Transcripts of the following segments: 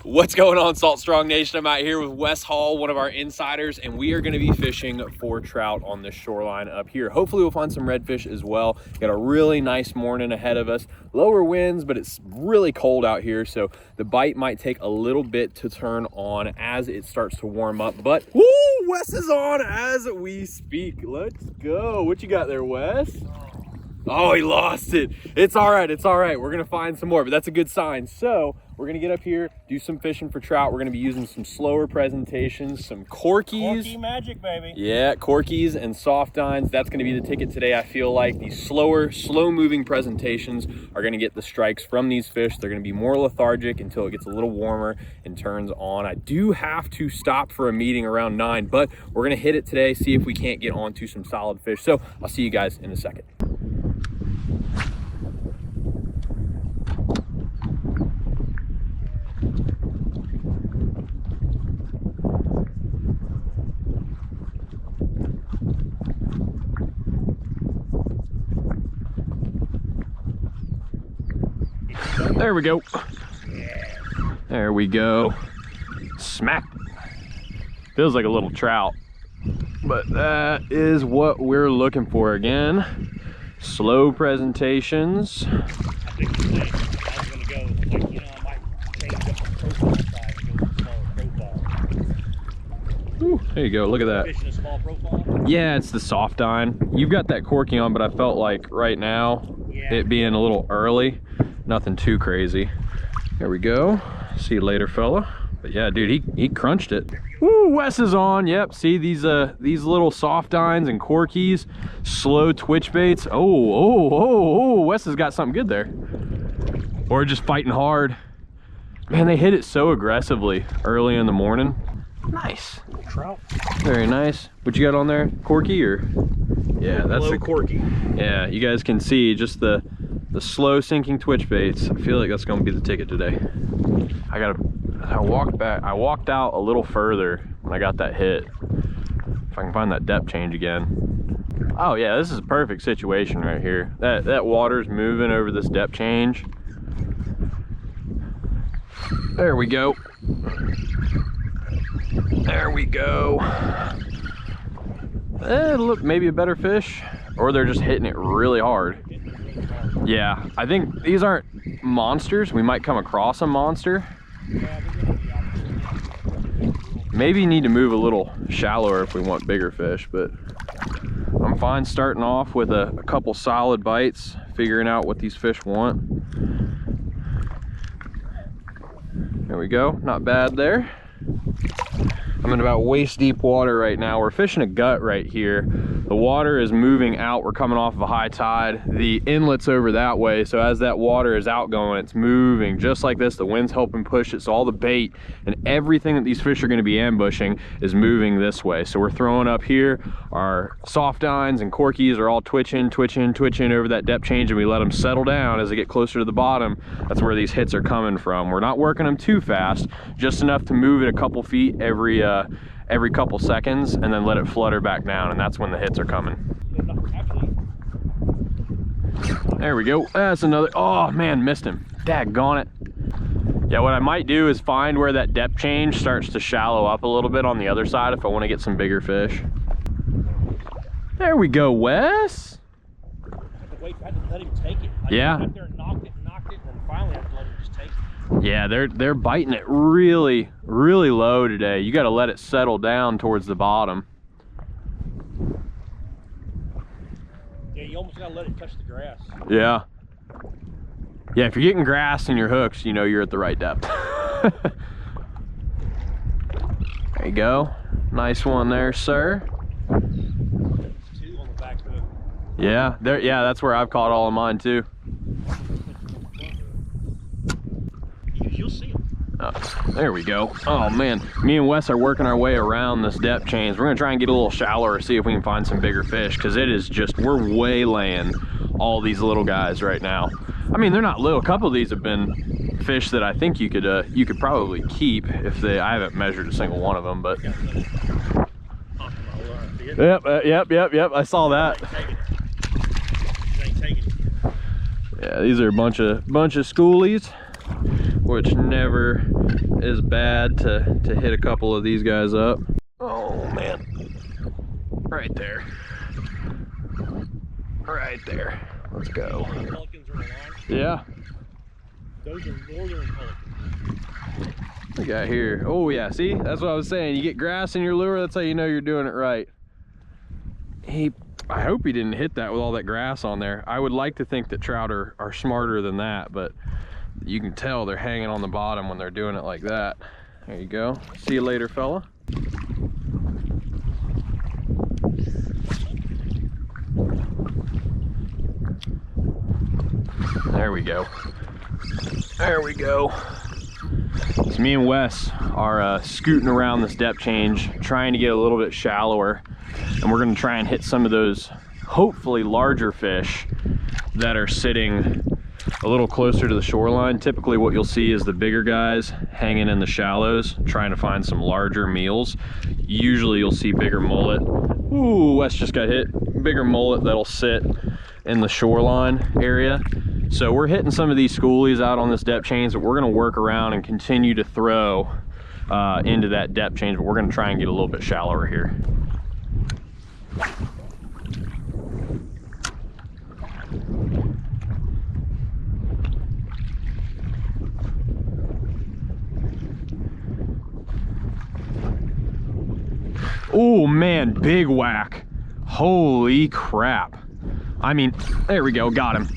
What's going on, Salt Strong Nation? I'm out here with Wes Hall, one of our insiders, and we are going to be fishing for trout on this shoreline up here. Hopefully we'll find some redfish as well. Got a really nice morning ahead of us. Lower winds, but it's really cold out here, so the bite might take a little bit to turn on as it starts to warm up. But woo, Wes is on as we speak. Let's go. What you got there, Wes? Oh, he lost it. It's all right. It's all right. We're going to find some more, but that's a good sign. So we're going to get up here, do some fishing for trout. We're going to be using some slower presentations, some Corkys. Corky magic, baby. Yeah, Corkys and soft dines. That's going to be the ticket today. I feel like these slow-moving presentations are going to get the strikes from these fish. They're going to be more lethargic until it gets a little warmer and turns on. I do have to stop for a meeting around 9, but we're going to hit it today, see if we can't get onto some solid fish. So I'll see you guys in a second. There we go. There we go. Smack. Feels like a little trout, but that is what we're looking for again. Slow presentations. I think I was gonna go, like, you know, I might change up the profile size, go with a smaller profile. Ooh, there you go. Look at that. Fishing a small profile? Yeah, it's the soft dine. You've got that Corky on, but I felt like right now, it being a little early, nothing too crazy. There we go. See you later, fella. But yeah, dude, he crunched it. Woo, Wes is on. Yep, see these little soft dines and Corkys, slow twitch baits. Oh, Wes has got something good there. Or just fighting hard. Man, they hit it so aggressively early in the morning. Nice. Trout. Very nice. What you got on there? Corky or? Yeah, that's a Corky. Yeah, you guys can see just the slow sinking twitch baits. I feel like that's gonna be the ticket today. I walked out a little further when I got that hit. If I can find that depth change again. Oh yeah, this is a perfect situation right here. That water's moving over this depth change. There we go. There we go. Look, maybe a better fish, or they're just hitting it really hard. Yeah, I think these aren't monsters. We might come across a monster. Maybe need to move a little shallower if we want bigger fish, but I'm fine starting off with a couple solid bites, figuring out what these fish want. There we go, not bad there. I'm in about waist deep water right now. We're fishing a gut right here. The water is moving out. We're coming off of a high tide. The inlet's over that way. So as that water is outgoing, it's moving just like this. The wind's helping push it. So all the bait and everything that these fish are going to be ambushing is moving this way. So we're throwing up here. Our soft dines and Corkys are all twitching over that depth change, and we let them settle down as they get closer to the bottom. That's where these hits are coming from. We're not working them too fast, just enough to move it a couple feet every couple seconds, and then let it flutter back down, and that's when the hits are coming. There we go. That's another. Oh man, missed him. Daggone it. Yeah, what I might do is find where that depth change starts to shallow up a little bit on the other side if I want to get some bigger fish. There we go, Wes. I had to let him take it. Yeah. I went there and knocked it, and then finally I had to let him just take it. Yeah, they're biting it really low today. You got to let it settle down towards the bottom. Yeah, you almost got to let it touch the grass. Yeah. Yeah, if you're getting grass in your hooks, you know you're at the right depth. There you go. Nice one there, sir. Two on the back hook. Yeah, that's where I've caught all of mine too. You'll see them. Oh, there we go. Oh man, me and Wes are working our way around this depth change. We're gonna try and get a little shallower, see if we can find some bigger fish, because it is just, we're waylaying all these little guys right now. I mean, they're not little. A couple of these have been fish that I think you could probably keep if they. I haven't measured a single one of them, but. Yep. I saw that. Yeah, these are a bunch of schoolies. which never is bad to hit a couple of these guys up. Oh man, right there. Right there. Let's go. Pelicans are along. Yeah. Those are northern pelicans. We got here. Oh yeah, see? That's what I was saying. You get grass in your lure, that's how you know you're doing it right. I hope he didn't hit that with all that grass on there. I would like to think that trout are smarter than that, but you can tell they're hanging on the bottom when they're doing it like that. There you go. See you later, fella. There we go. There we go. So me and Wes are scooting around this depth change, trying to get a little bit shallower, and we're gonna try and hit some of those hopefully larger fish that are sitting a little closer to the shoreline. Typically what you'll see is the bigger guys hanging in the shallows, trying to find some larger meals. Usually you'll see bigger mullet. Ooh, Wes just got hit. Bigger mullet that'll sit in the shoreline area. So we're hitting some of these schoolies out on this depth change, but we're gonna work around and continue to throw into that depth change, but we're gonna try and get a little bit shallower here. Oh man, big whack. Holy crap. I mean, there we go, got him.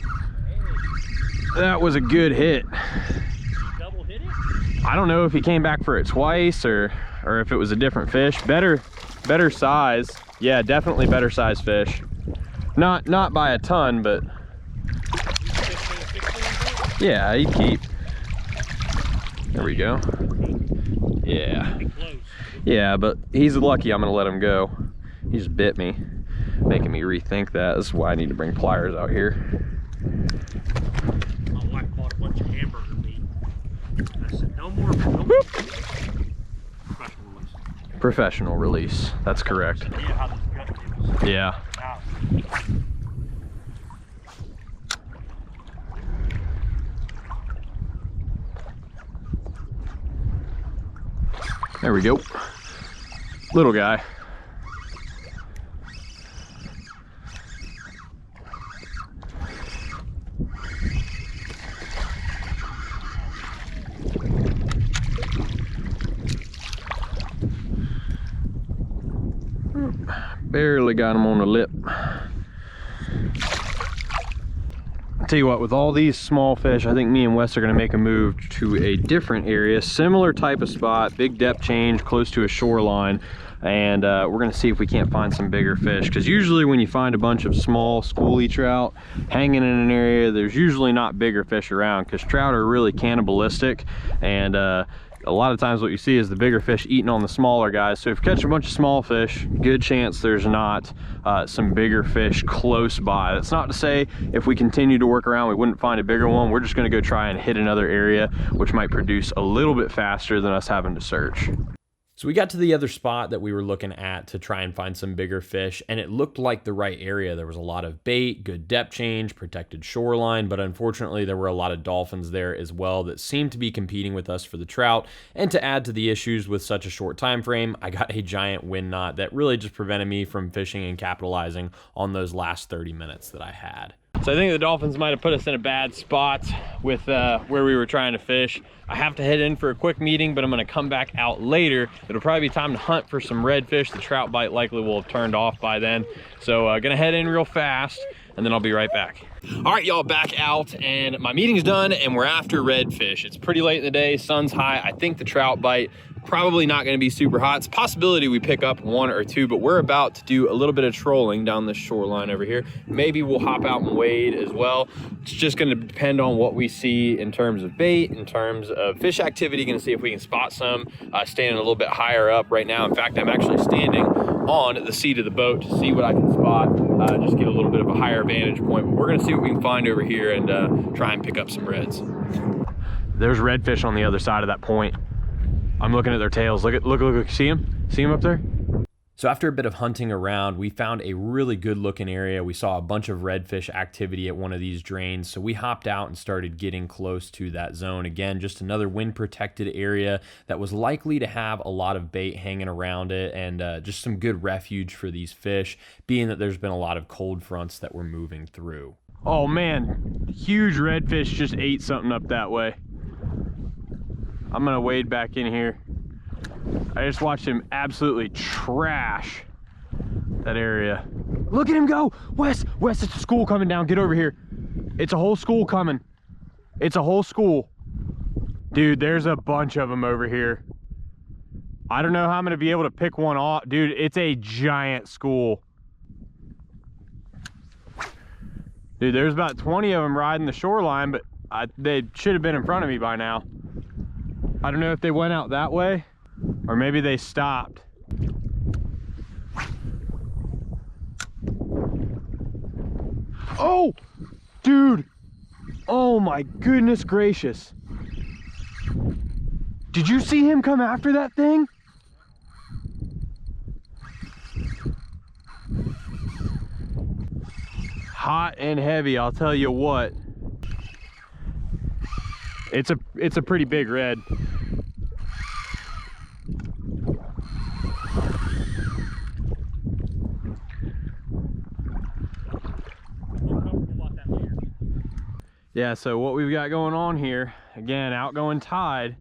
That was a good hit. Double hit it? I don't know if he came back for it twice or if it was a different fish. Better size. Yeah, definitely better size fish. Not by a ton, but yeah, he'd keep. There we go. Yeah. Yeah, but he's lucky I'm gonna let him go. He just bit me, making me rethink that. This is why I need to bring pliers out here. My wife bought a bunch of hamburger meat. I said, no more. Professional release. Professional release, that's correct. Yeah, how this gut feels. Yeah. Wow. There we go. Little guy. Barely got him on the lip. Tell you what, with all these small fish, I think me and Wes are gonna make a move to a different area, similar type of spot, big depth change, close to a shoreline, and we're gonna see if we can't find some bigger fish, because usually when you find a bunch of small schoolie trout hanging in an area, there's usually not bigger fish around, because trout are really cannibalistic, and a lot of times what you see is the bigger fish eating on the smaller guys. So if you catch a bunch of small fish, good chance there's not some bigger fish close by. That's not to say if we continue to work around we wouldn't find a bigger one. We're just gonna go try and hit another area which might produce a little bit faster than us having to search. So we got to the other spot that we were looking at to try and find some bigger fish, and it looked like the right area. There was a lot of bait, good depth change, protected shoreline, but unfortunately there were a lot of dolphins there as well that seemed to be competing with us for the trout. And to add to the issues with such a short time frame, I got a giant wind knot that really just prevented me from fishing and capitalizing on those last 30 minutes that I had. So I think the dolphins might have put us in a bad spot with where we were trying to fish. I have to head in for a quick meeting, but I'm gonna come back out later. It'll probably be time to hunt for some redfish. The trout bite likely will have turned off by then. So gonna head in real fast and then I'll be right back. All right, y'all, back out and my meeting's done and we're after redfish. It's pretty late in the day, sun's high. I think the trout bite probably not going to be super hot. It's a possibility we pick up one or two, but we're about to do a little bit of trolling down this shoreline over here. Maybe we'll hop out and wade as well. It's just going to depend on what we see in terms of bait, in terms of fish activity. Going to see if we can spot some, standing a little bit higher up right now. In fact, I'm actually standing on the seat of the boat to see what I can spot, just get a little bit of a higher vantage point. But we're going to see what we can find over here and try and pick up some reds. There's redfish on the other side of that point. I'm looking at their tails. Look, see them? See them up there? So after a bit of hunting around, we found a really good looking area. We saw a bunch of redfish activity at one of these drains. So we hopped out and started getting close to that zone. Again, just another wind protected area that was likely to have a lot of bait hanging around it, and just some good refuge for these fish, being that there's been a lot of cold fronts that were moving through. Oh man, huge redfish just ate something up that way. I'm gonna wade back in here. I just watched him absolutely trash that area. Look at him go! Wes, it's a school coming down. Get over here. It's a whole school coming. It's a whole school. Dude, there's a bunch of them over here. I don't know how I'm gonna be able to pick one off. Dude, it's a giant school. Dude, there's about 20 of them riding the shoreline, but they should have been in front of me by now. I don't know if they went out that way, or maybe they stopped. Oh, dude. Oh my goodness gracious. Did you see him come after that thing? Hot and heavy, I'll tell you what. It's a pretty big red. Yeah, so what we've got going on here, again, outgoing tide,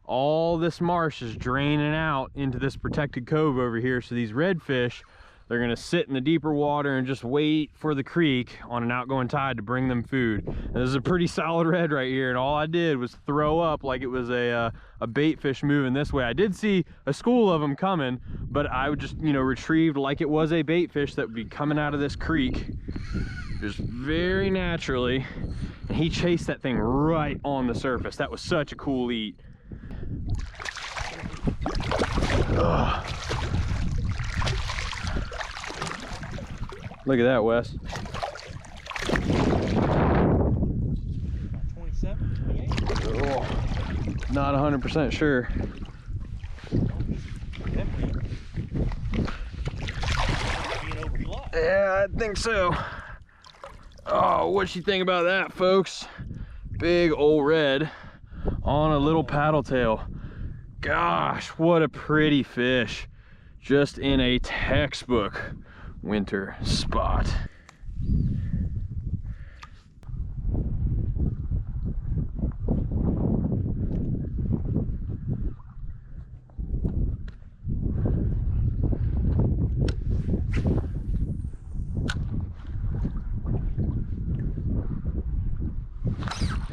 all this marsh is draining out into this protected cove over here. So these redfish, they're gonna sit in the deeper water and just wait for the creek on an outgoing tide to bring them food. And this is a pretty solid red right here, and all I did was throw up like it was a bait fish moving this way. I did see a school of them coming, but I would just, you know, retrieved like it was a bait fish that would be coming out of this creek, just very naturally. And he chased that thing right on the surface. That was such a cool eat. Ugh. Look at that, Wes. 27, 28? Oh, not 100% sure. Yeah, I think so. Oh, what you think about that, folks? Big old red on a little paddle tail. Gosh, what a pretty fish. Just in a textbook winter spot.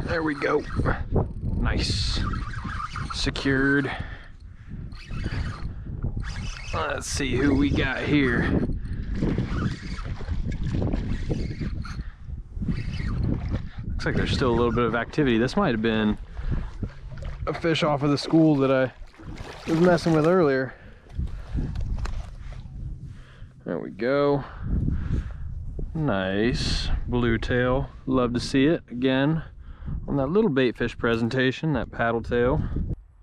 There we go. Nice. Secured. Let's see who we got here. Looks like there's still a little bit of activity. This might have been a fish off of the school that I was messing with earlier. There we go. Nice blue tail. Love to see it again on that little bait fish presentation, that paddle tail.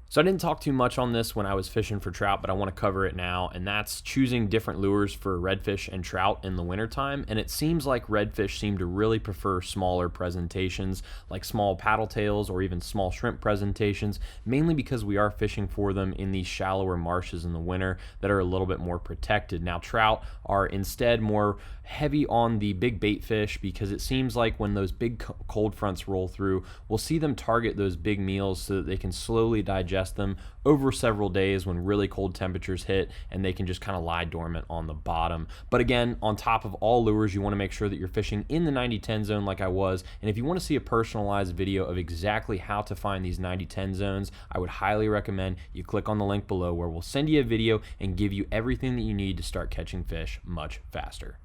So I didn't talk too much on this when I was fishing for trout, but I want to cover it now, and that's choosing different lures for redfish and trout in the wintertime. And it seems like redfish seem to really prefer smaller presentations, like small paddle tails or even small shrimp presentations, mainly because we are fishing for them in these shallower marshes in the winter that are a little bit more protected. Now trout are instead more heavy on the big bait fish, because it seems like when those big cold fronts roll through, we'll see them target those big meals so that they can slowly digest them over several days when really cold temperatures hit, and they can just kind of lie dormant on the bottom. But again, on top of all lures, you want to make sure that you're fishing in the 90-10 zone like I was. And if you want to see a personalized video of exactly how to find these 90-10 zones, I would highly recommend you click on the link below, where we'll send you a video and give you everything that you need to start catching fish much faster.